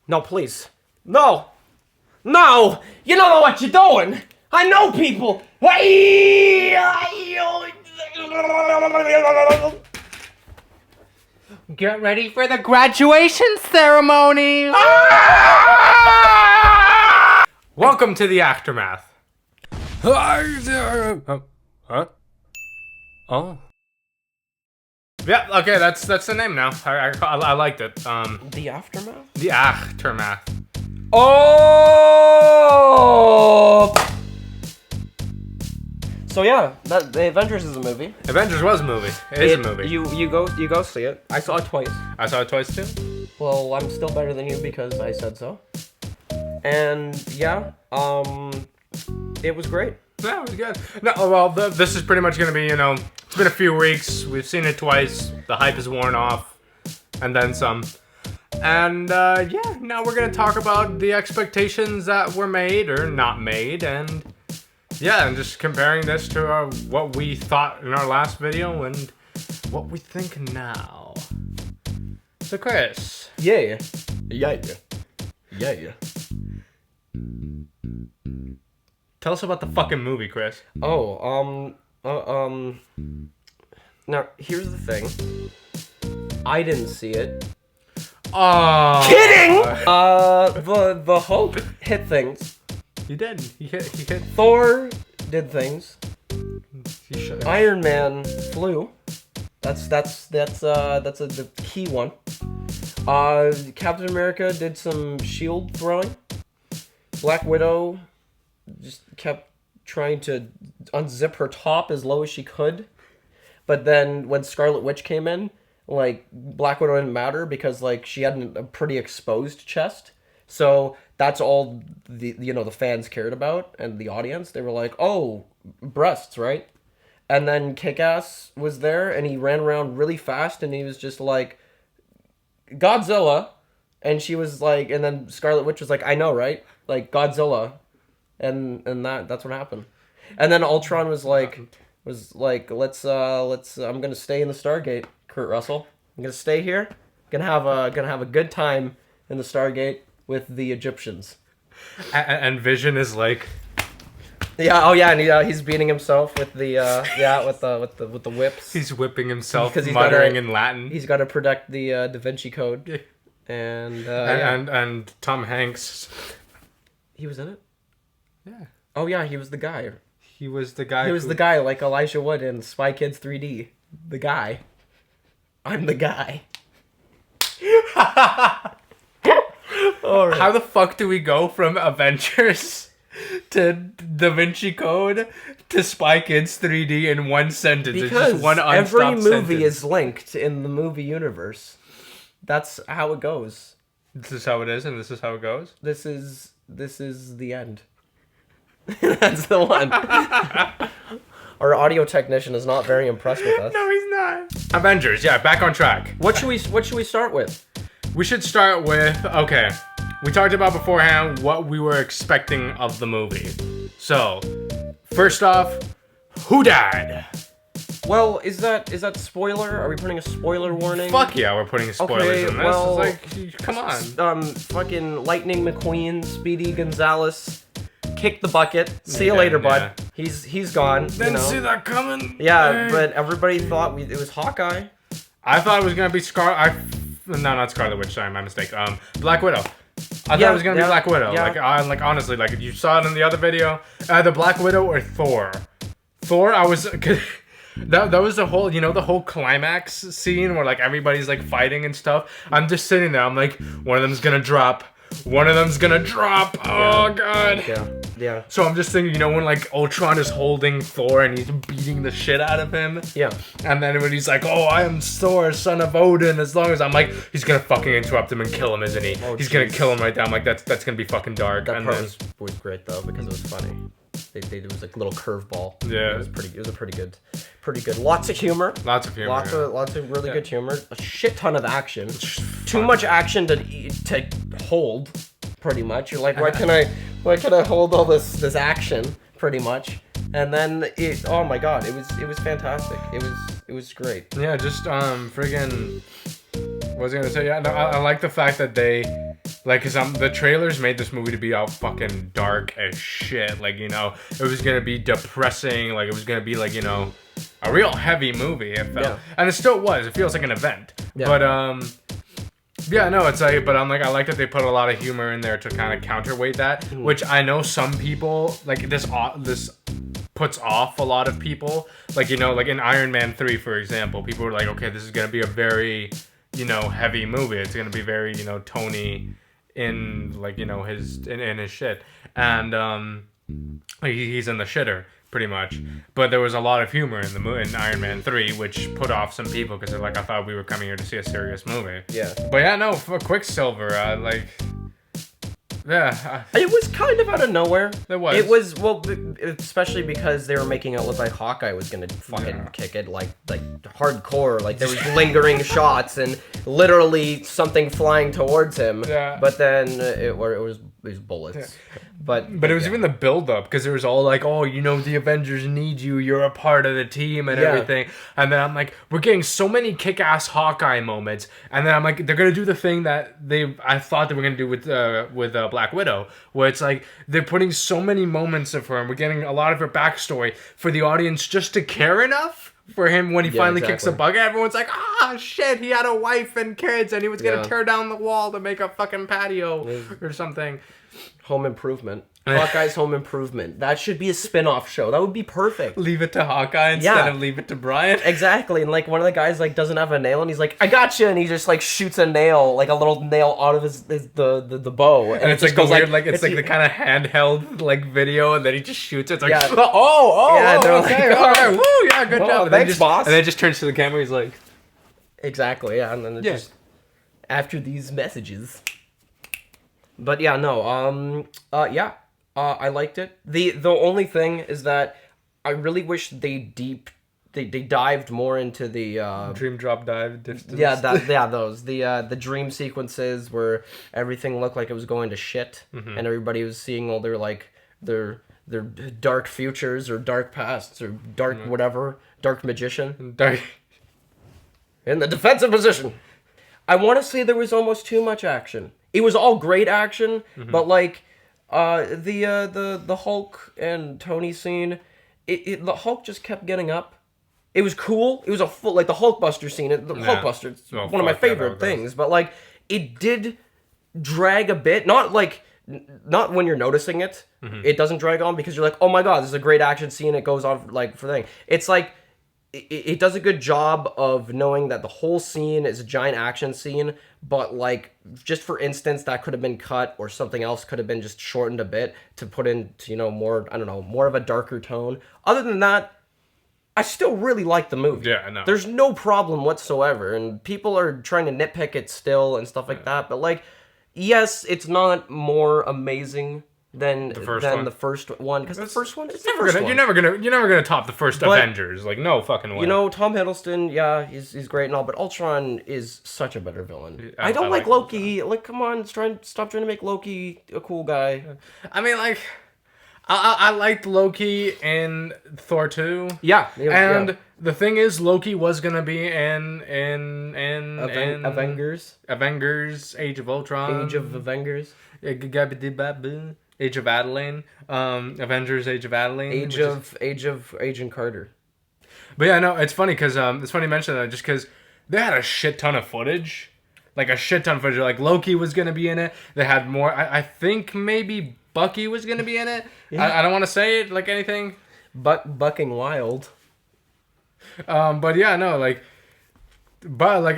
No, please. No! No! You don't know what you're doing! I know people! Get ready for the graduation ceremony! Welcome to the aftermath. Huh? Oh. Yeah, okay, that's the name now. I liked it. The aftermath? The AAHG-termath. Oh! So yeah, the Avengers is a movie. Avengers was a movie. It is a movie. You go see it. I saw it twice. I saw it twice too. Well, I'm still better than you because I said so. And yeah, it was great. Yeah, it was good. No, well, this is pretty much gonna be, it's been a few weeks. We've seen it twice. The hype is worn off, and then some. And yeah, now we're gonna talk about the expectations that were made or not made, and yeah, and just comparing this to what we thought in our last video and what we think now. So, Chris. Yeah. Tell us about the fucking movie, Chris. Now here's the thing. I didn't see it. Oh. Kidding! The Hulk hit things. He did. He hit. Thor did things. He should. Iron Man flew. That's the key one. Captain America did some shield throwing. Black Widow just kept trying to unzip her top as low as she could. But then when Scarlet Witch came in, like, Black Widow didn't matter because, like, she had a pretty exposed chest. So that's all the fans cared about and the audience. They were like, oh, breasts, right? And then Kick-Ass was there and he ran around really fast and he was just like, Godzilla. And she was like, and then Scarlet Witch was like, I know, right? Like, Godzilla. And that's what happened. And then Ultron was like, let's I'm gonna stay in the Stargate, Kurt Russell. I'm gonna stay here. Gonna have a good time in the Stargate with the Egyptians. And Vision is like, yeah, oh yeah, and he's beating himself with the with the whips. He's whipping himself, Because muttering in Latin. He's got to protect the Da Vinci Code. And Tom Hanks. He was in it? Yeah. Oh yeah, he was the guy. He was the guy. He was the guy like Elijah Wood in Spy Kids 3D. The guy. I'm the guy. All right. How the fuck do we go from Avengers to Da Vinci Code to Spy Kids 3D in one sentence? Because it's just one every unstopped movie sentence. is linked in the movie universe. That's how it goes. This is how it is, and this is how it goes. This is the end. That's the one. Our audio technician is not very impressed with us. No, he's not. Avengers, yeah, back on track. What should we start with? We should start with, okay, we talked about beforehand what we were expecting of the movie. So, first off, who died? Well, is that spoiler? Are we putting a spoiler warning? Fuck yeah, we're putting spoilers in this. Well, it's like, come on. Fucking Lightning McQueen, Speedy Gonzalez, kick the bucket. See you later, bud. Yeah. He's gone. Didn't see that coming. Yeah, but everybody thought it was Hawkeye. I thought it was gonna be No, not Scarlet Witch. Sorry, my mistake. Black Widow. I thought it was gonna be Black Widow. Yeah. Like honestly, like if you saw it in the other video, either Black Widow or Thor. Thor, I was. That was the whole, the whole climax scene where like everybody's like fighting and stuff. I'm just sitting there. I'm like, one of them's gonna drop. One of them's gonna drop. Oh god. Yeah. So I'm just thinking, when like Ultron is holding Thor and he's beating the shit out of him. Yeah. And then when he's like, oh, I am Thor, son of Odin, as long as I'm like, he's gonna fucking interrupt him and kill him, isn't he? Oh, he's gonna kill him right there. I'm like, that's gonna be fucking dark. That and part then, was great though because it was funny. It was like a little curveball. Yeah. It was a pretty good. Lots of humor. Lots of humor. Lots of really good humor. A shit ton of action. Too much action to hold. Pretty much. You're like, why can I hold all this action? Pretty much. And then oh my god, it was fantastic. It was great. Yeah, just friggin'. What was I gonna say? Yeah, no, I like the fact that they Like, cause the trailers made this movie to be all fucking dark as shit. Like, it was gonna be depressing. Like, it was gonna be like, a real heavy movie. It felt, and it still was. It feels like an event. Yeah. But yeah, no, it's like, but I'm like, I like that they put a lot of humor in there to kind of counterweight that. Which I know some people like this puts off a lot of people. Like, like in Iron Man 3, for example, people were like, okay, this is gonna be a very heavy movie. It's gonna be very Tony in like his in his shit, and he's in the shitter pretty much. But there was a lot of humor in Iron Man 3, which put off some people because they're like, I thought we were coming here to see a serious movie. Yeah. But yeah, no, for Quicksilver, like. Yeah. It was kind of out of nowhere. It was. It was, well, especially because they were making it look like Hawkeye was gonna fucking kick it, like hardcore. Like, there was lingering shots and literally something flying towards him. Yeah. But then it was bullets. Yeah. But it was even the build-up, because it was all like, oh, the Avengers need you, you're a part of the team and everything. And then I'm like, we're getting so many kick-ass Hawkeye moments. And then I'm like, they're going to do the thing that I thought they were going to do with Black Widow, where it's like, they're putting so many moments of her, and we're getting a lot of her backstory for the audience just to care enough for him when he finally kicks a bug. Everyone's like, shit, he had a wife and kids, and he was going to tear down the wall to make a fucking patio or something. Home Improvement. Hawkeye's Home Improvement. That should be a spin-off show. That would be perfect. Leave it to Hawkeye instead of leave it to Brian. Exactly. And like one of the guys like doesn't have a nail and he's like, I gotcha, and he just like shoots a nail, like a little nail out of the bow. And it's like the weird, like it's like the kind of handheld like video, and then he just shoots it. It's like okay, all right, woo, yeah, good job. Thanks, boss. And then just turns to the camera, he's like, exactly, yeah, and then it just after these messages. But yeah, no, I liked it. The only thing is that I really wish they dived more into the dream drop dive distance. Those the dream sequences where everything looked like it was going to shit, and everybody was seeing all their dark futures or dark pasts or dark whatever, dark magician, in the defensive position. I want to say there was almost too much action. It was all great action, but like the Hulk and Tony scene, the Hulk just kept getting up. It was cool. It was a full, like the Hulkbuster scene. The Hulkbuster, it's one of my favorite things. But like, it did drag a bit. Not when you're noticing it. It doesn't drag on because you're like, oh my god, this is a great action scene. It goes on like for thing. It's like. It does a good job of knowing that the whole scene is a giant action scene, but like, just for instance, that could have been cut or something else could have been just shortened a bit to put into, more, I don't know, more of a darker tone. Other than that, I still really like the movie. Yeah, I know. There's no problem whatsoever, and people are trying to nitpick it still and stuff like that, but like, yes, it's not more amazing than the first one, because the first one is you're never gonna top the first Avengers, like no fucking way. Tom Hiddleston, he's great and all, but Ultron is such a better villain. I don't like Loki. Like, come on, stop trying to make Loki a cool guy. I mean, like, I liked Loki in Thor 2. Yeah, the thing is, Loki was gonna be in Avengers, Age of Ultron, Age of Avengers. Age of Adeline, Avengers: Age of Adeline, Age of Agent Carter. But yeah, no, it's funny because it's funny you mention that, just because they had a shit ton of footage, like Loki was gonna be in it. They had more. I think maybe Bucky was gonna be in it. Yeah. I don't want to say it like anything. Bucking wild. But yeah, no, like. But like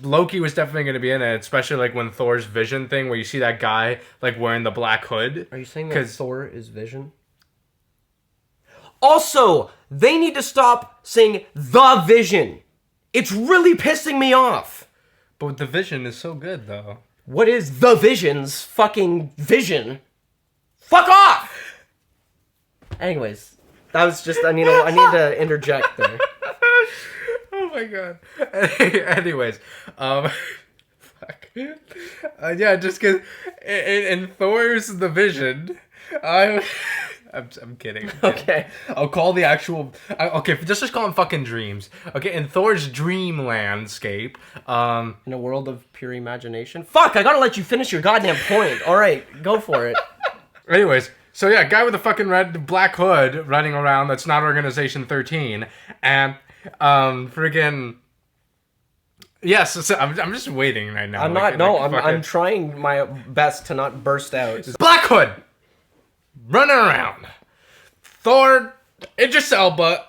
Loki was definitely going to be in it, especially like when Thor's Vision thing, where you see that guy like wearing the black hood. Are you saying that Thor is Vision? Also, they need to stop saying the Vision. It's really pissing me off. But the Vision is so good, though. What is the Vision's fucking vision? Fuck off. Anyways, that was just I need to interject there. Oh my god. Anyways, fuck. Yeah, just because in Thor's The Vision, I'm kidding. Okay. I'll call the actual. Okay, just call them fucking dreams. Okay, in Thor's dream landscape, In a world of pure imagination. Fuck! I gotta let you finish your goddamn point. All right, go for it. Anyways, so yeah, guy with a fucking black hood running around. That's not Organization 13, and freaking. Yes, so I'm just waiting right now. I'm trying my best to not burst out. Black Hood running around. Thor, Idris Elba.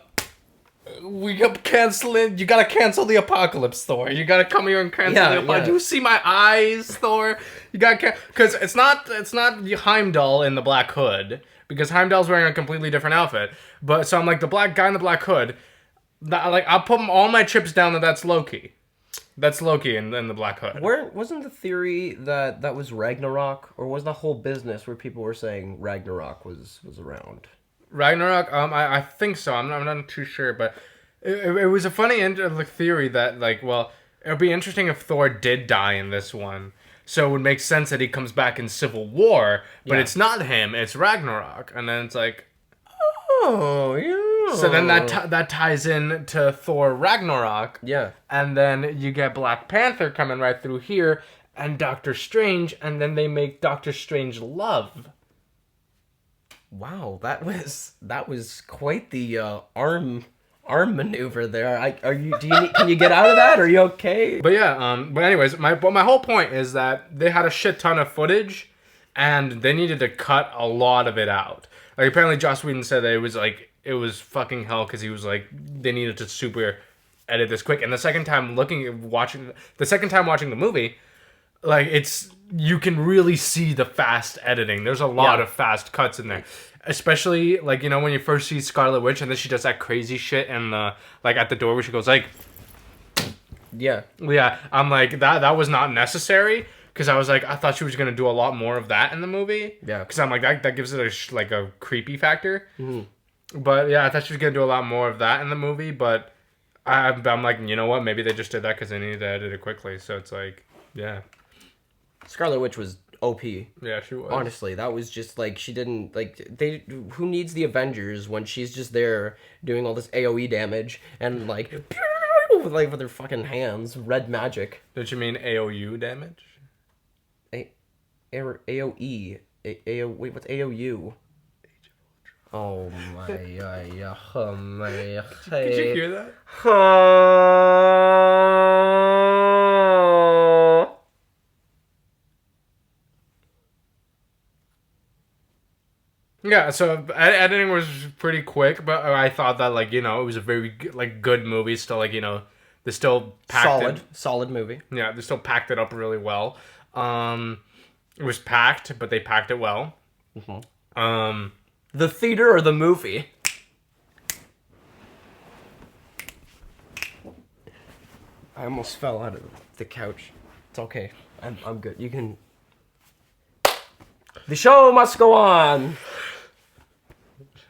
We got canceling. You gotta cancel the apocalypse, Thor. You gotta come here and cancel the apocalypse. Do you see my eyes, Thor? You gotta because it's not Heimdall in the Black Hood, because Heimdall's wearing a completely different outfit. But so I'm like the black guy in the Black Hood. I'll put all my chips down that's Loki. That's Loki in the Black Hood. Wasn't the theory that was Ragnarok, or was the whole business where people were saying Ragnarok was around? Ragnarok, I think so. I'm not too sure, but it was a funny theory that it would be interesting if Thor did die in this one. So it would make sense that he comes back in Civil War, but it's not him. It's Ragnarok, and then it's like, oh yeah. So then that ties in to Thor Ragnarok. Yeah. And then you get Black Panther coming right through here, and Doctor Strange, and then they make Doctor Strange Love. Wow, that was quite the arm maneuver there. Can you get out of that? Are you okay? But yeah, but anyways, my whole point is that they had a shit ton of footage, and they needed to cut a lot of it out. Like apparently Joss Whedon said that it was fucking hell because he was like they needed to super edit this quick. And the second time watching the movie, you can really see the fast editing. There's a lot of fast cuts in there. Especially when you first see Scarlet Witch and then she does that crazy shit and at the door where she goes yeah. I'm like that was not necessary. Because I was like, I thought she was going to do a lot more of that in the movie. Yeah. Because I'm like, that gives it a creepy factor. Mm-hmm. But yeah, I thought she was going to do a lot more of that in the movie. But I'm like, you know what? Maybe they just did that because they needed to edit it quickly. So it's like, yeah. Scarlet Witch was OP. Yeah, she was. Honestly, that was just she didn't who needs the Avengers when she's just there doing all this AoE damage and with her fucking hands, red magic. Did you mean AOU damage? AoE. Wait, what's AOU? Oh my, Did you hear that? Yeah, so editing was pretty quick, but I thought that it was a very good movie. Still they still packed solid movie. Yeah, they still packed it up really well. It was packed, but they packed it well. Mm-hmm. The theater or the movie? I almost fell out of the couch. It's okay. I'm good. You can. The show must go on.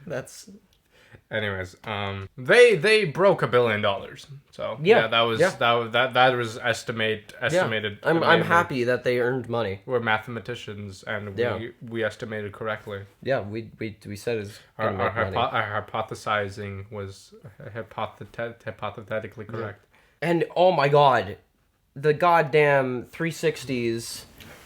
That's. Anyways, they broke $1 billion. So that was estimated. Yeah. I'm happy that they earned money. We're mathematicals, and we estimated correctly. Yeah, we said it's our hypothesizing was hypothetically correct. And oh my god, the goddamn 360s.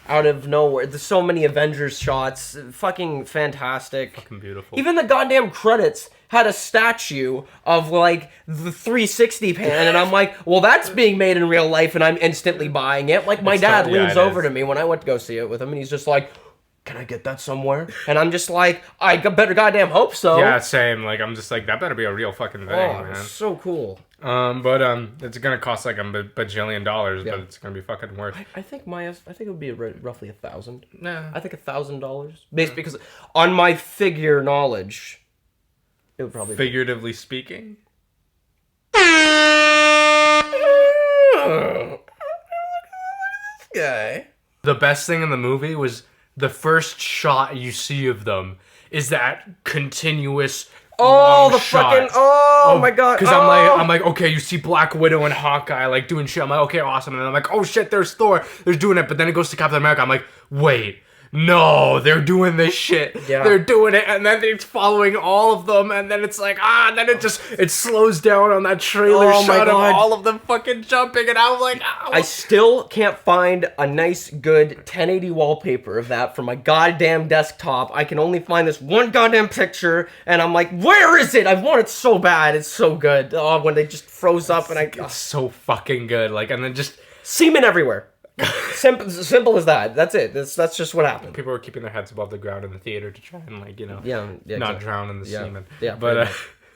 Out of nowhere. There's so many Avengers shots. Fucking fantastic. Fucking beautiful. Even the goddamn credits had a statue of, the 360 pan, and I'm like, well, that's being made in real life, and I'm instantly buying it. My dad leans over to me when I went to go see it with him, and he's just like, can I get that somewhere? And I'm just like, I better goddamn hope so. Yeah, same. I'm just like, that better be a real fucking thing, man. So cool. But it's gonna cost a bajillion dollars, but it's gonna be fucking worth. I think it would be roughly $1,000. Nah. I think $1,000, basically, because on my figure knowledge, it would probably figuratively speaking. Guy. The best thing in the movie was the first shot you see of them is that continuous. Oh, the shot. Fucking! Oh my god! Because I'm like, okay, you see Black Widow and Hawkeye doing shit. I'm like, okay, awesome. And then I'm like, oh shit, there's Thor. There's doing it. But then it goes to Captain America. I'm like, wait, no, they're doing this shit. Yeah. They're doing it, and then it's following all of them, and then it's like, and then it slows down on that trailer Oh my shot of God. all of them fucking jumping, and I'm like, I still can't find a nice, good 1080 wallpaper of that for my goddamn desktop. I can only find this one goddamn picture, and I'm like, where is it? I want it so bad. It's so good. Oh, when they just froze up, and it's so fucking good. Like, and then just semen everywhere. Simple as that. That's it. That's just what happened. people were keeping their heads above the ground in the theater to try and, like, Yeah, not exactly. drown in the semen. Yeah, But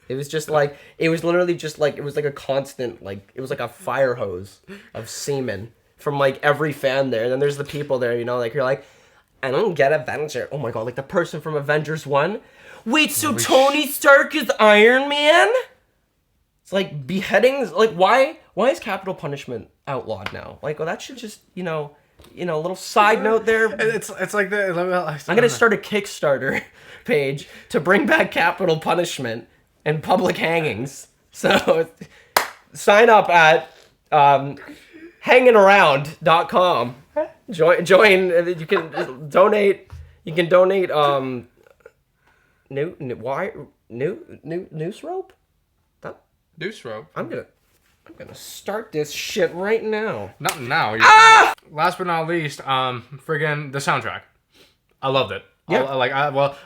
it was just like, it was literally just like, it was like a constant, like, it was like a fire hose of semen from, like, every fan there. And then there's the people there, like, you're like, I don't get Avengers. Oh my God, like the person from Avengers 1. Wait, so Tony Stark is Iron Man? It's like beheadings. Like, why is capital punishment outlawed now? Like, well, that should just, a little side note there. it's like I'm gonna start a Kickstarter page to bring back capital punishment and public hangings. So sign up at hanginaround.com. Join. You can donate. You can donate. Noose rope. Deuce rope. I'm gonna start this shit right now. Not now. Last but not least, friggin' the soundtrack. I loved it. Yeah. What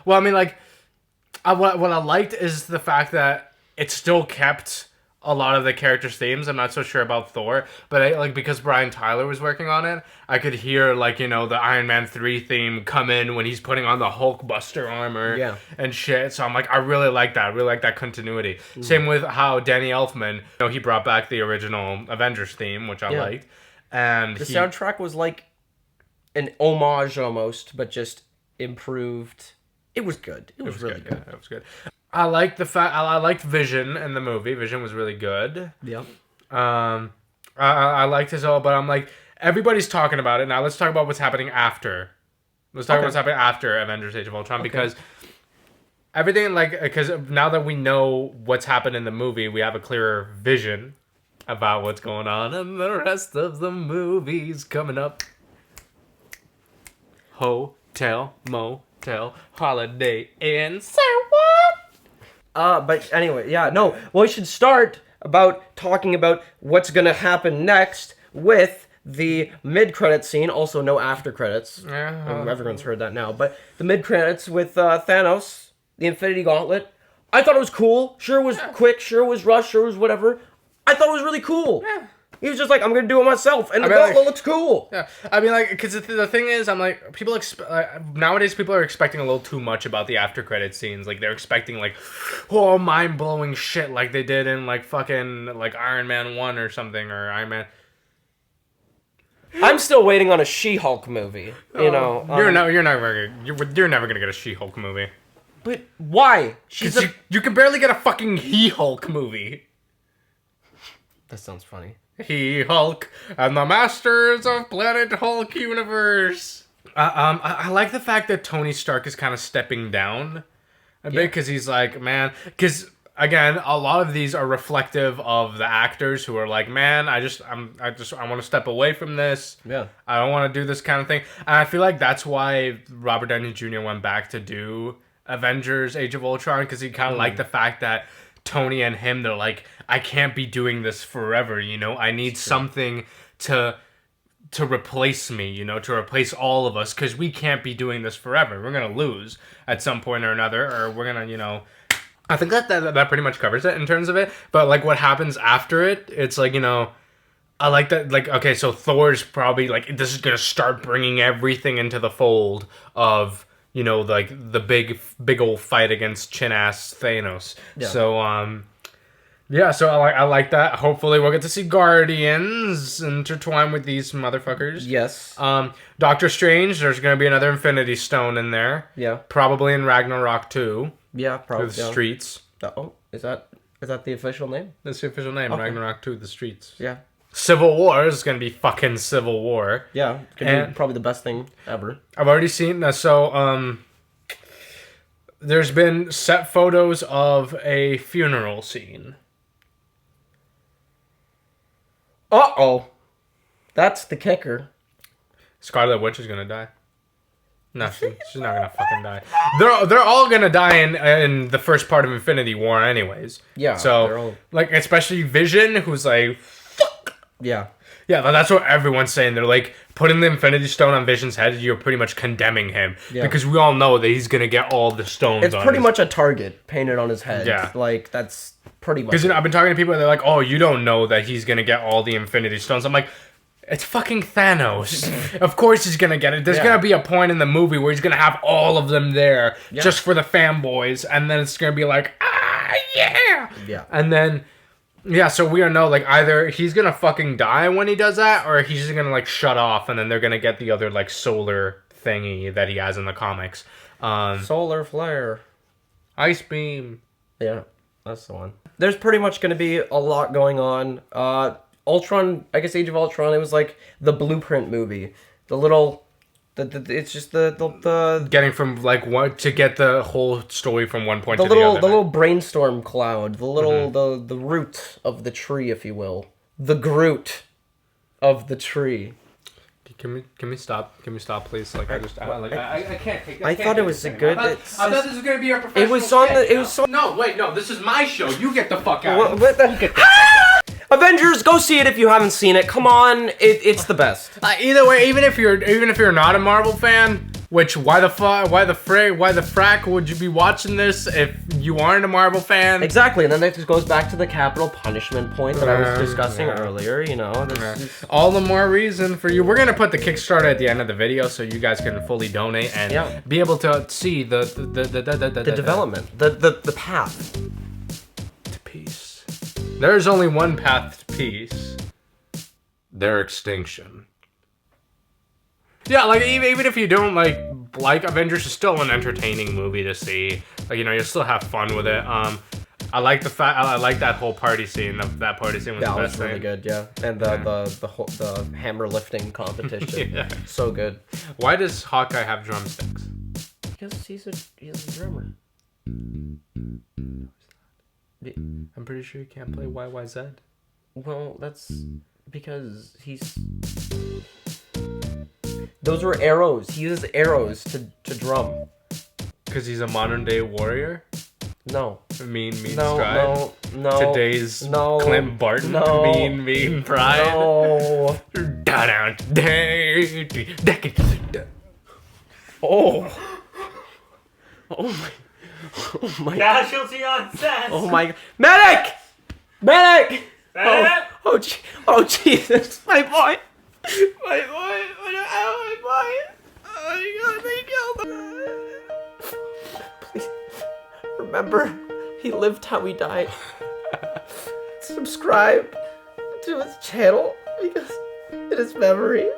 I liked is the fact that it still kept a lot of the characters' themes. I'm not so sure about Thor, but because Brian Tyler was working on it, I could hear the Iron Man 3 theme come in when he's putting on the Hulkbuster armor and shit. So I'm like, I really like that. I really like that continuity. Same with how Danny Elfman, he brought back the original Avengers theme, which I liked. And the soundtrack was like an homage almost, but just improved. It was good. It was really good. Yeah, it was good. I liked the fact I liked Vision in the movie. Vision was really good. Yeah. I liked his all, but I'm like, everybody's talking about it now. Let's talk about what's happening after. Let's talk about what's happening after Avengers: Age of Ultron because everything because now that we know what's happened in the movie, we have a clearer vision about what's going on in the rest of the movies coming up. Hotel, motel, Holiday Inn. So what? But anyway, yeah, no. Well, we should start about talking about what's gonna happen next with the mid-credit scene. Also, no after credits. Everyone's heard that now. But the mid-credits with Thanos, the Infinity Gauntlet. I thought it was cool. Sure, it was quick. Sure, it was rushed. Sure, it was whatever. I thought it was really cool. Yeah. He was just like, I'm gonna do it myself, and the gauntlet looks cool. Yeah, I mean, because the thing is, I'm like, people nowadays people are expecting a little too much about the after credit scenes. Like they're expecting mind blowing shit like they did in fucking Iron Man 1 or something, or Iron Man. I'm still waiting on a She-Hulk movie. You're never gonna get a She-Hulk movie. But why? You can barely get a fucking He-Hulk movie. That sounds funny. He-Hulk and the Masters of Planet Hulk universe. I like the fact that Tony Stark is kind of stepping down a bit because he's like, man, because again, a lot of these are reflective of the actors who are like, man, I want to step away from this. Yeah, I don't want to do this kind of thing, and I feel like that's why Robert Downey Jr. went back to do Avengers: Age of Ultron because he kind of liked the fact that Tony and him, they're like, I can't be doing this forever, I need something to replace me, to replace all of us, because we can't be doing this forever. We're gonna lose at some point or another, or we're gonna, I think that pretty much covers it in terms of it. But what happens after it, it's I like that, okay, so Thor's probably this is gonna start bringing everything into the fold of the big old fight against chin-ass Thanos. Yeah. So, so I like that. Hopefully we'll get to see Guardians intertwine with these motherfuckers. Yes. Doctor Strange, there's going to be another Infinity Stone in there. Yeah. Probably in Ragnarok 2. Yeah, probably. The Streets. Oh, is that the official name? That's the official name, okay. Ragnarok 2, The Streets. Yeah. Civil War is going to be fucking Civil War. Yeah, it's going to be probably the best thing ever. I've already seen that. So, there's been set photos of a funeral scene. Uh-oh. That's the kicker. Scarlet Witch is going to die. No, she's not gonna fucking die. They're all gonna die in the first part of Infinity War, anyways. Yeah. So like, especially Vision, who's like, fuck. Yeah. Yeah, that's what everyone's saying. They're like, putting the Infinity Stone on Vision's head, you're pretty much condemning him. Yeah. Because we all know that he's gonna get all the stones. It's pretty much a target painted on his head. Yeah. Like, that's pretty much. Because I've been talking to people and they're like, oh, you don't know that he's gonna get all the Infinity Stones. I'm like, it's fucking Thanos. Of course he's gonna get it. There's gonna be a point in the movie where he's gonna have all of them there just for the fanboys, and then it's gonna be like, yeah. Yeah. And then, yeah, so we don't know, like, either he's gonna fucking die when he does that, or he's just gonna, like, shut off, and then they're gonna get the other, like, solar thingy that he has in the comics. Solar flare. Ice beam. Yeah, that's the one. There's pretty much gonna be a lot going on. Ultron, I guess Age of Ultron, it was like the blueprint movie. It's just the getting from like what to get the whole story from one point to the other. The little brainstorm cloud, the little the root of the tree, if you will, the Groot of the tree. Can we stop? Can we stop, please? Like I can't take. I thought it was a good. I thought this was gonna be our professional. It was on the. It was so. No, wait, no. This is my show. You get the fuck out. What the? Avengers, go see it if you haven't seen it. Come on, it's the best. Either way, even if you're not a Marvel fan, which why the frack would you be watching this if you aren't a Marvel fan? Exactly, and then that just goes back to the capital punishment point that I was discussing earlier. You know, all the more reason for you. We're gonna put the Kickstarter at the end of the video so you guys can fully donate and be able to see the development, the path to peace. There's only one path to peace. Their extinction. Yeah, like even if you don't like Avengers, it's still an entertaining movie to see. Like, you know, you'll still have fun with it. I like that whole party scene. That party scene was the best thing. Really good, yeah. And the hammer lifting competition, so good. Why does Hawkeye have drumsticks? Because he's a drummer. I'm pretty sure you can't play YYZ. Well, that's because those were arrows. He uses arrows to drum. Because he's a modern day warrior? No. Mean stride? No. Today's Clint Barton? No. Mean pride? No. Oh. Oh my. Oh my. Casualty on set. Oh my. Medic! Medic! Oh Jesus! My boy! My boy! My boy! Oh my God! They killed him! Please remember, he lived how he died. Subscribe to his channel because it is memory.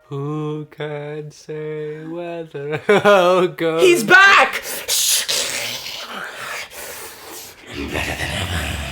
Who can say whether I'll go? He's back! Better than ever.